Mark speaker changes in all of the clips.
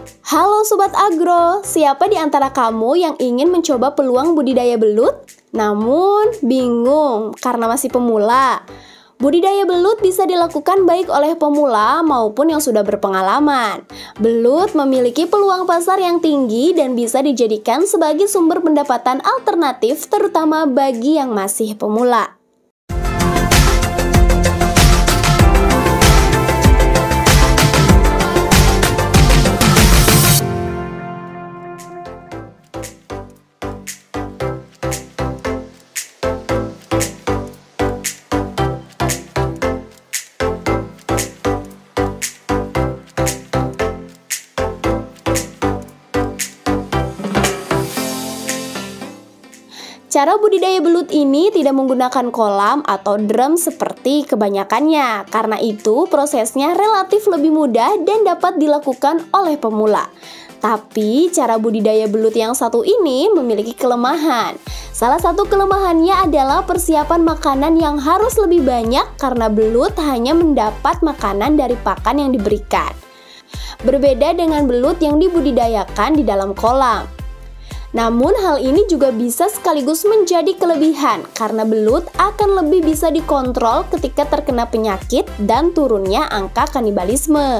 Speaker 1: Halo Sobat Agro, siapa di antara kamu yang ingin mencoba peluang budidaya belut? Namun bingung karena masih pemula. Budidaya belut bisa dilakukan baik oleh pemula maupun yang sudah berpengalaman. Belut memiliki peluang pasar yang tinggi dan bisa dijadikan sebagai sumber pendapatan alternatif terutama bagi yang masih pemula. Cara budidaya belut ini tidak menggunakan kolam atau drum seperti kebanyakannya. Karena itu prosesnya relatif lebih mudah dan dapat dilakukan oleh pemula. Tapi cara budidaya belut yang satu ini memiliki kelemahan. Salah satu kelemahannya adalah persiapan makanan yang harus lebih banyak karena belut hanya mendapat makanan dari pakan yang diberikan. Berbeda dengan belut yang dibudidayakan di dalam kolam. Namun hal ini juga bisa sekaligus menjadi kelebihan karena belut akan lebih bisa dikontrol ketika terkena penyakit dan turunnya angka kanibalisme.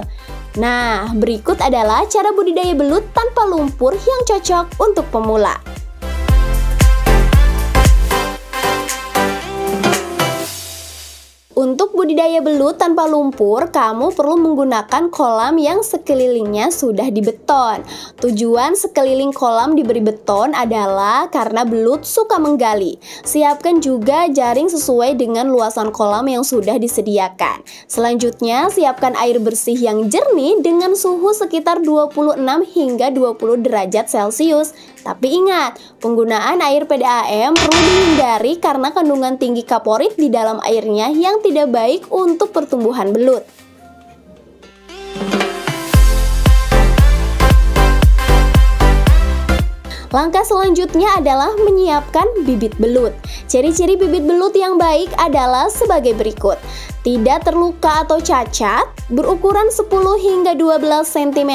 Speaker 1: Nah, berikut adalah cara budidaya belut tanpa lumpur yang cocok untuk pemula. Untuk budidaya belut tanpa lumpur, kamu perlu menggunakan kolam yang sekelilingnya sudah dibeton. Tujuan sekeliling kolam diberi beton adalah karena belut suka menggali. Siapkan juga jaring sesuai dengan luasan kolam yang sudah disediakan. Selanjutnya, siapkan air bersih yang jernih dengan suhu sekitar 26 hingga 20 derajat Celcius. Tapi ingat, penggunaan air PDAM perlu dihindari karena kandungan tinggi kaporit di dalam airnya yang tidak baik untuk pertumbuhan belut. Langkah selanjutnya adalah menyiapkan bibit belut. Ciri-ciri bibit belut yang baik adalah sebagai berikut. Tidak terluka atau cacat, berukuran 10 hingga 12 cm,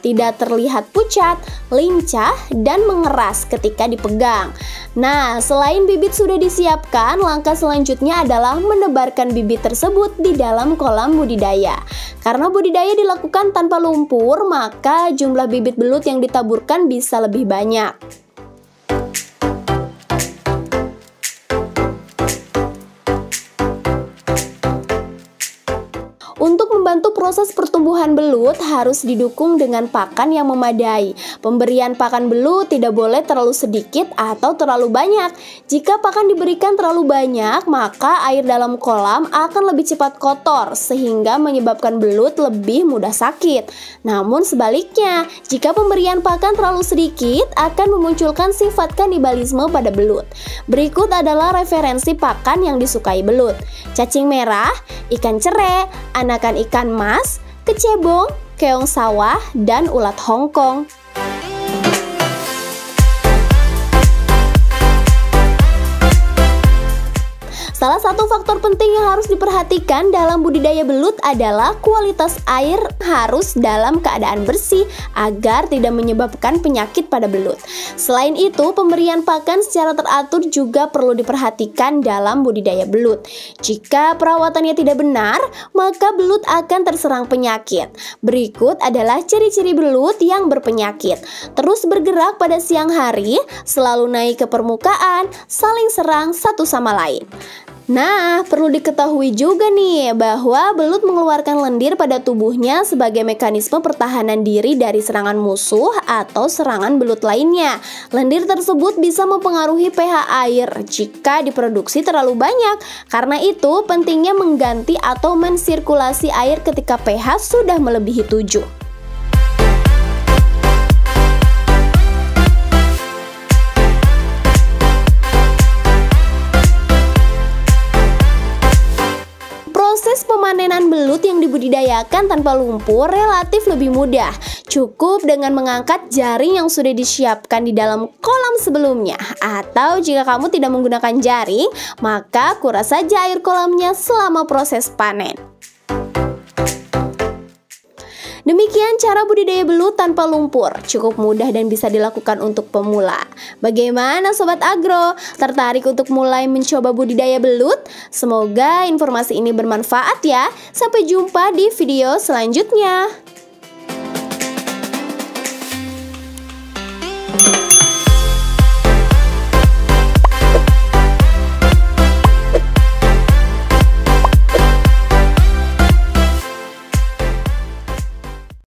Speaker 1: tidak terlihat pucat, lincah, dan mengeras ketika dipegang. Nah, selain bibit sudah disiapkan, langkah selanjutnya adalah menebarkan bibit tersebut di dalam kolam budidaya. Karena budidaya dilakukan tanpa lumpur, maka jumlah bibit belut yang ditaburkan bisa lebih banyak. Untuk membantu proses pertumbuhan belut harus didukung dengan pakan yang memadai. Pemberian pakan belut tidak boleh terlalu sedikit atau terlalu banyak. Jika pakan diberikan terlalu banyak, maka air dalam kolam akan lebih cepat kotor sehingga menyebabkan belut lebih mudah sakit. Namun sebaliknya, jika pemberian pakan terlalu sedikit akan memunculkan sifat kanibalisme pada belut. Berikut adalah referensi pakan yang disukai belut. Cacing merah, ikan cere, anakan ikan mas, kecebong, keong sawah, dan ulat Hongkong. Salah satu faktor penting yang harus diperhatikan dalam budidaya belut adalah kualitas air harus dalam keadaan bersih agar tidak menyebabkan penyakit pada belut. Selain itu, pemberian pakan secara teratur juga perlu diperhatikan dalam budidaya belut. Jika perawatannya tidak benar, maka belut akan terserang penyakit. Berikut adalah ciri-ciri belut yang berpenyakit. Terus bergerak pada siang hari, selalu naik ke permukaan, saling serang satu sama lain. Nah, perlu diketahui juga nih bahwa belut mengeluarkan lendir pada tubuhnya sebagai mekanisme pertahanan diri dari serangan musuh atau serangan belut lainnya. Lendir tersebut bisa mempengaruhi pH air jika diproduksi terlalu banyak. Karena itu, pentingnya mengganti atau mensirkulasi air ketika pH sudah melebihi 7. Proses pemanenan belut yang dibudidayakan tanpa lumpur relatif lebih mudah. Cukup dengan mengangkat jaring yang sudah disiapkan di dalam kolam sebelumnya. Atau jika kamu tidak menggunakan jaring, maka kuras saja air kolamnya selama proses panen. Demikian cara budidaya belut tanpa lumpur. Cukup mudah dan bisa dilakukan untuk pemula. Bagaimana Sobat Agro? Tertarik untuk mulai mencoba budidaya belut? Semoga informasi ini bermanfaat ya. Sampai jumpa di video selanjutnya.